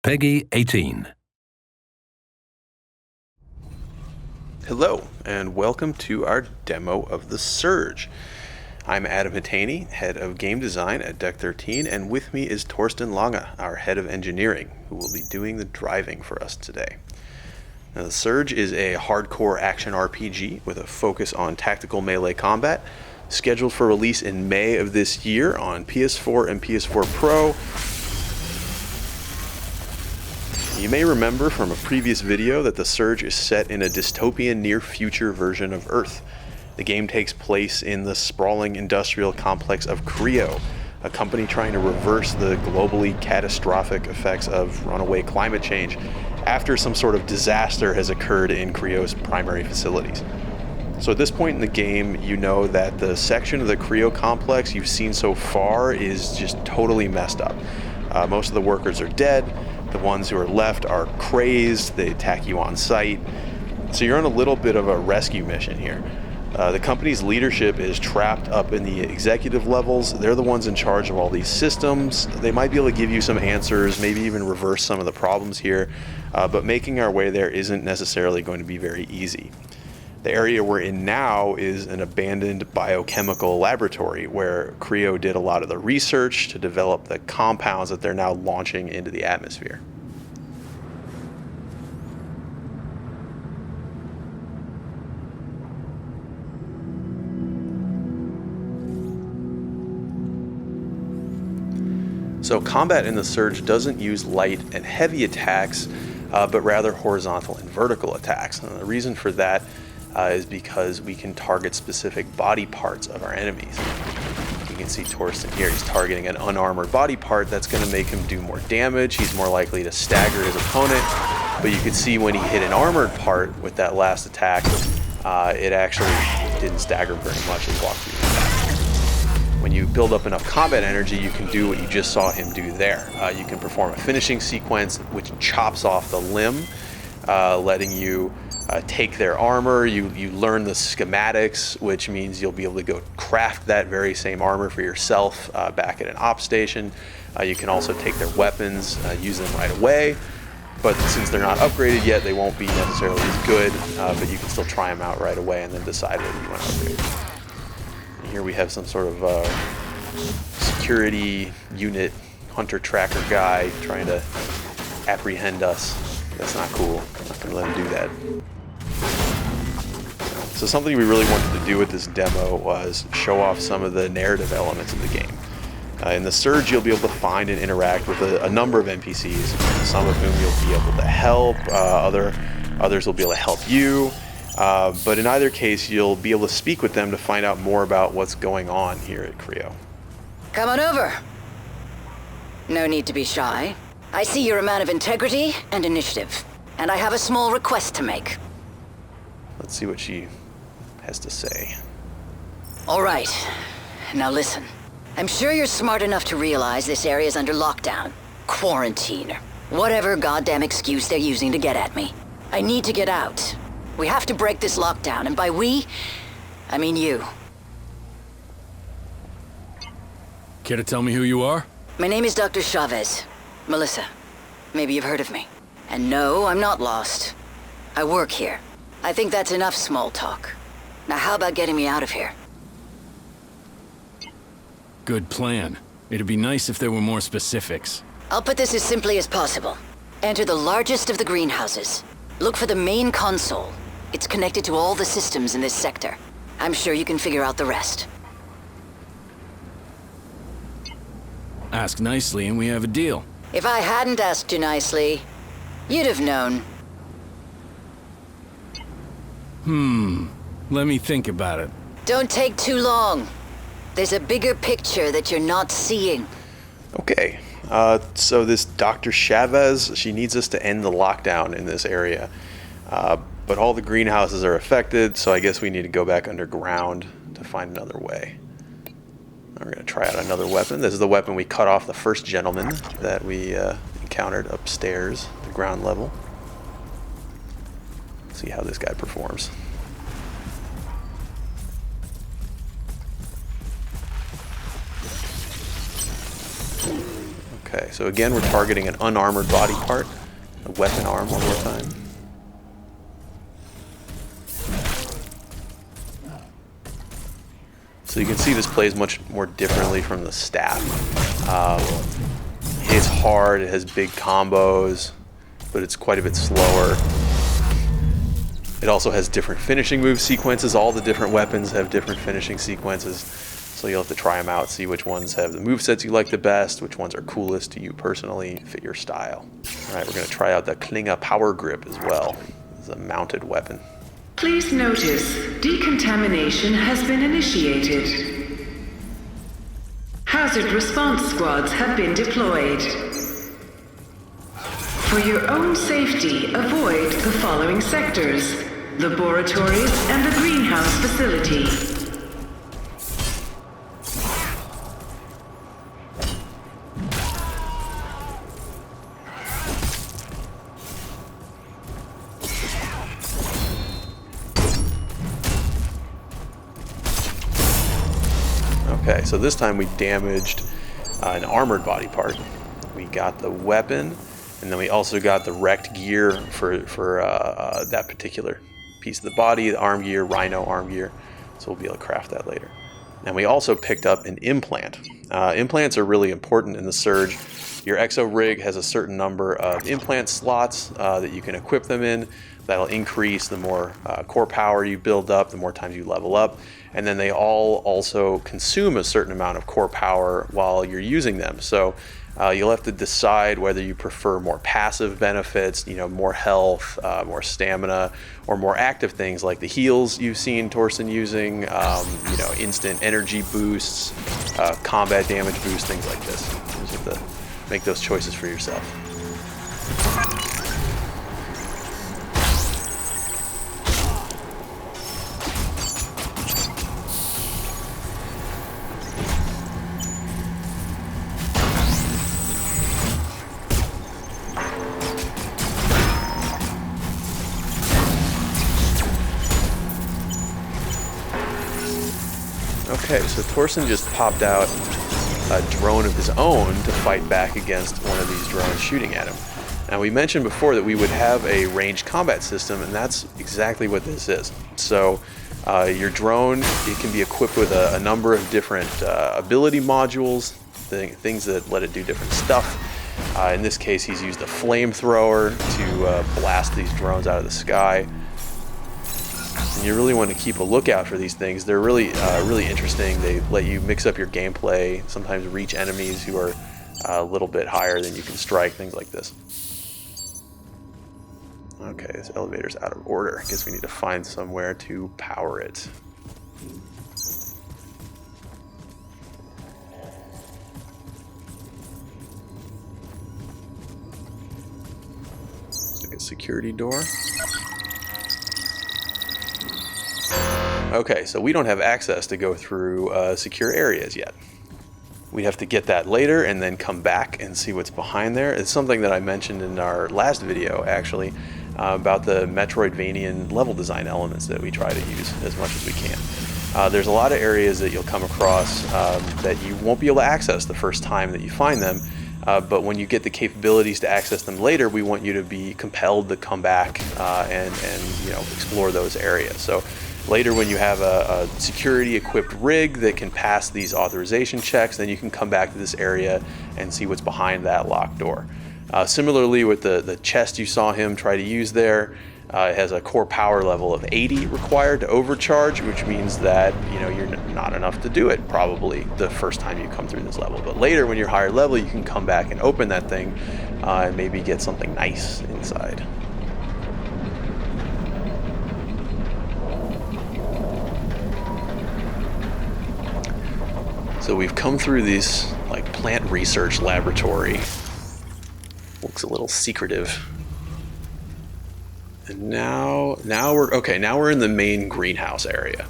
Peggy 18. Hello, and welcome to our demo of The Surge. I'm Adam Hatani, head of game design at Deck 13, and with me is Torsten Lange, our head of engineering, who will be doing the driving for us today. Now, The Surge is a hardcore action RPG with a focus on tactical melee combat, scheduled for release in May of this year on PS4 and PS4 Pro. You may remember from a previous video that The Surge is set in a dystopian near-future version of Earth. The game takes place in the sprawling industrial complex of Creo, a company trying to reverse the globally catastrophic effects of runaway climate change after some sort of disaster has occurred in Creo's primary facilities. So at this point in the game, you know that the section of the Creo complex you've seen so far is just totally messed up. Most of the workers are dead. The ones who are left are crazed. They attack you on sight. So you're on a little bit of a rescue mission here. The company's leadership is trapped up in the executive levels. They're the ones in charge of all these systems. They might be able to give you some answers, maybe even reverse some of the problems here, but making our way there isn't necessarily going to be very easy. The area we're in now is an abandoned biochemical laboratory where Creo did a lot of the research to develop the compounds that they're now launching into the atmosphere. So combat in The Surge doesn't use light and heavy attacks, but rather horizontal and vertical attacks. And the reason for that is because we can target specific body parts of our enemies. You can see Torsten here, he's targeting an unarmored body part that's going to make him do more damage. He's more likely to stagger his opponent, but you can see when he hit an armored part with that last attack, it actually didn't stagger very much and walked through the attack. When you build up enough combat energy, you can do what you just saw him do there. You can perform a finishing sequence which chops off the limb, letting you take their armor. You learn the schematics, which means you'll be able to go craft that very same armor for yourself back at an op station. You can also take their weapons, use them right away, but since they're not upgraded yet, they won't be necessarily as good, but you can still try them out right away and then decide whether you want to upgrade. And here we have some sort of security unit hunter tracker guy trying to apprehend us. That's not cool. I'm not going to let him do that. So something we really wanted to do with this demo was show off some of the narrative elements of the game. In The Surge, you'll be able to find and interact with a number of NPCs, some of whom you'll be able to help, others will be able to help you, but in either case, you'll be able to speak with them to find out more about what's going on here at Creo. Come on over. No need to be shy. I see you're a man of integrity and initiative, and I have a small request to make. Let's see what she has to say. All right. Now listen. I'm sure you're smart enough to realize this area is under lockdown, quarantine, or whatever goddamn excuse they're using to get at me. I need to get out. We have to break this lockdown, and by we, I mean you. Care to tell me who you are? My name is Dr. Chavez. Melissa. Maybe you've heard of me. And no, I'm not lost. I work here. I think that's enough small talk. Now how about getting me out of here? Good plan. It'd be nice if there were more specifics. I'll put this as simply as possible. Enter the largest of the greenhouses. Look for the main console. It's connected to all the systems in this sector. I'm sure you can figure out the rest. Ask nicely and we have a deal. If I hadn't asked you nicely, you'd have known. Let me think about it. Don't take too long. There's a bigger picture that you're not seeing. Okay, so this Dr. Chavez, she needs us to end the lockdown in this area. But all the greenhouses are affected, so I guess we need to go back underground to find another way. We're going to try out another weapon. This is the weapon we cut off the first gentleman that we encountered upstairs, the ground level. Let's see how this guy performs. Okay, so again, we're targeting an unarmored body part. A weapon arm one more time. So you can see this plays much more differently from the staff. It's hard, it has big combos, but it's quite a bit slower. It also has different finishing move sequences. All the different weapons have different finishing sequences. So you'll have to try them out, see which ones have the movesets you like the best, which ones are coolest to you personally, fit your style. All right, we're going to try out the Klinga Power Grip as well. It's a mounted weapon. Please notice, decontamination has been initiated. Hazard response squads have been deployed. For your own safety, avoid the following sectors: laboratories and the greenhouse facility. Okay, so this time we damaged an armored body part. We got the weapon, and then we also got the wrecked gear for that particular piece of the body, the arm gear, Rhino arm gear. So we'll be able to craft that later. And we also picked up an implant. Implants are really important in the Surge. Your exo rig has a certain number of implant slots that you can equip them in. That'll increase the more core power you build up, the more times you level up. And then they all also consume a certain amount of core power while you're using them. So you'll have to decide whether you prefer more passive benefits, more health, more stamina, or more active things like the heals you've seen Torsten using, instant energy boosts, combat damage boosts, things like this. You just have to make those choices for yourself. Okay, so Torsten just popped out a drone of his own to fight back against one of these drones shooting at him. Now, we mentioned before that we would have a ranged combat system, and that's exactly what this is. So your drone, it can be equipped with a number of different ability modules, things that let it do different stuff. In this case, he's used a flamethrower to blast these drones out of the sky. And you really want to keep a lookout for these things. They're really interesting. They let you mix up your gameplay, sometimes reach enemies who are a little bit higher than you can strike, things like this. Okay, this elevator's out of order. I guess we need to find somewhere to power it. Looks like a security door. Okay, so we don't have access to go through secure areas yet. We have to get that later and then come back and see what's behind there. It's something that I mentioned in our last video, actually, about the Metroidvanian level design elements that we try to use as much as we can. There's a lot of areas that you'll come across that you won't be able to access the first time that you find them, but when you get the capabilities to access them later, we want you to be compelled to come back and explore those areas. So later, when you have a security equipped rig that can pass these authorization checks, then you can come back to this area and see what's behind that locked door. Similarly, with the chest you saw him try to use there, it has a core power level of 80 required to overcharge, which means that you're not enough to do it probably the first time you come through this level. But later, when you're higher level, you can come back and open that thing and maybe get something nice inside. So we've come through this plant research laboratory. Looks a little secretive. And now we're in the main greenhouse area.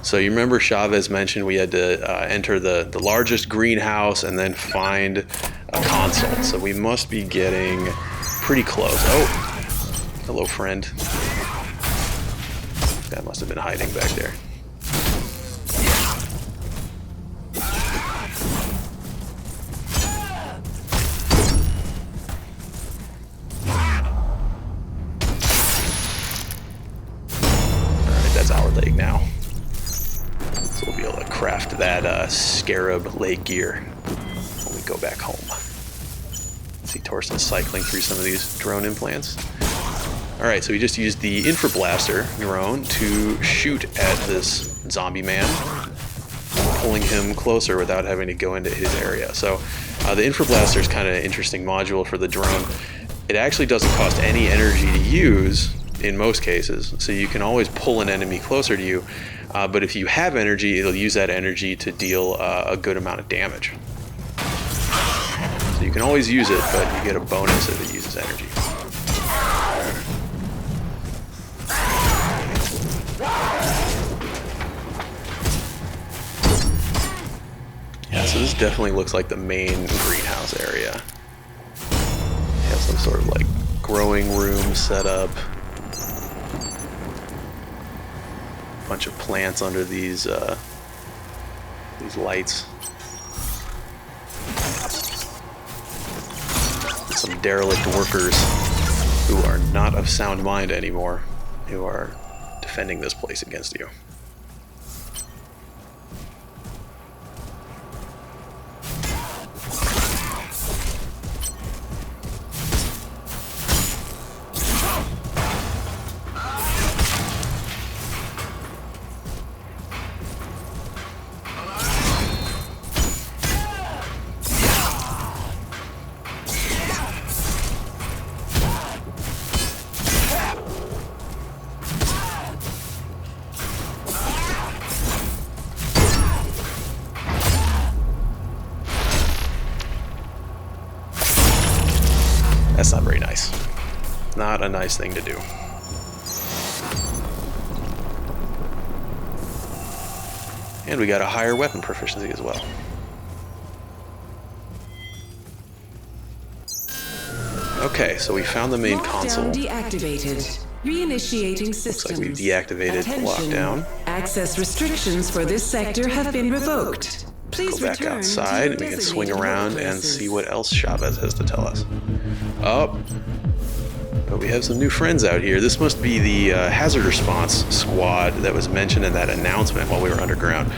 So you remember Chavez mentioned we had to enter the largest greenhouse and then find a console. So we must be getting pretty close. Oh, hello friend. That must have been hiding back there. that Scarab leg gear when we go back home. See Torsten cycling through some of these drone implants. Alright, so we just used the Infrablaster drone to shoot at this zombie man, pulling him closer without having to go into his area. So the Infrablaster is kind of an interesting module for the drone. It actually doesn't cost any energy to use in most cases, so you can always pull an enemy closer to you, but if you have energy, it'll use that energy to deal a good amount of damage. So you can always use it, but you get a bonus if it uses energy. Yeah, so this definitely looks like the main greenhouse area. It has some sort of like growing room set up. Bunch of plants under these lights. Some derelict workers who are not of sound mind anymore, who are defending this place against you. That's not very nice. Not a nice thing to do. And we got a higher weapon proficiency as well. Okay, so we found the main console. Deactivated. Reinitiating systems. Looks like we've deactivated the lockdown. Access restrictions for this sector have been revoked. Please go back outside and we can swing around and see what else Chavez has to tell us. Oh, but we have some new friends out here. This must be the hazard response squad that was mentioned in that announcement while we were underground.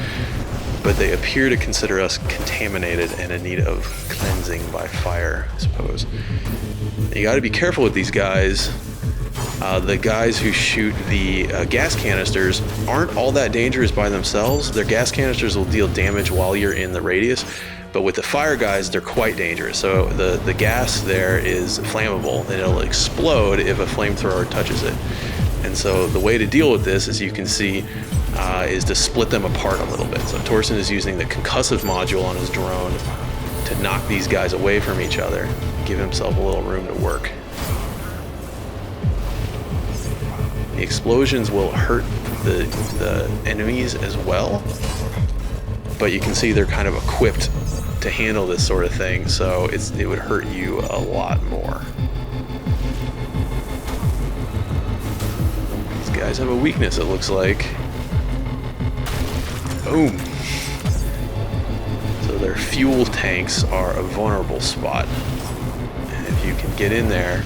But they appear to consider us contaminated and in need of cleansing by fire, I suppose. You got to be careful with these guys. The guys who shoot the gas canisters aren't all that dangerous by themselves. Their gas canisters will deal damage while you're in the radius, but with the fire guys, they're quite dangerous. So the gas there is flammable, and it'll explode if a flamethrower touches it. And so the way to deal with this, as you can see, is to split them apart a little bit. So Torsten is using the concussive module on his drone to knock these guys away from each other, give himself a little room to work. The explosions will hurt the enemies as well, but you can see they're kind of equipped to handle this sort of thing, so it would hurt you a lot more. These guys have a weakness, it looks like. Boom. So their fuel tanks are a vulnerable spot, and if you can get in there,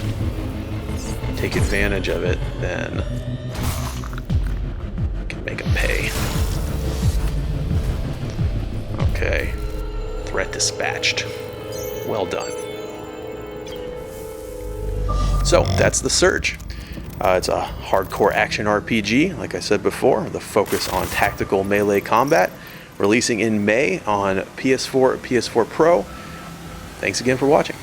take advantage of it, then you can make them pay. Okay. Threat dispatched. Well done. So, that's The Surge. It's a hardcore action RPG, like I said before, with a focus on tactical melee combat, releasing in May on PS4, PS4 Pro. Thanks again for watching.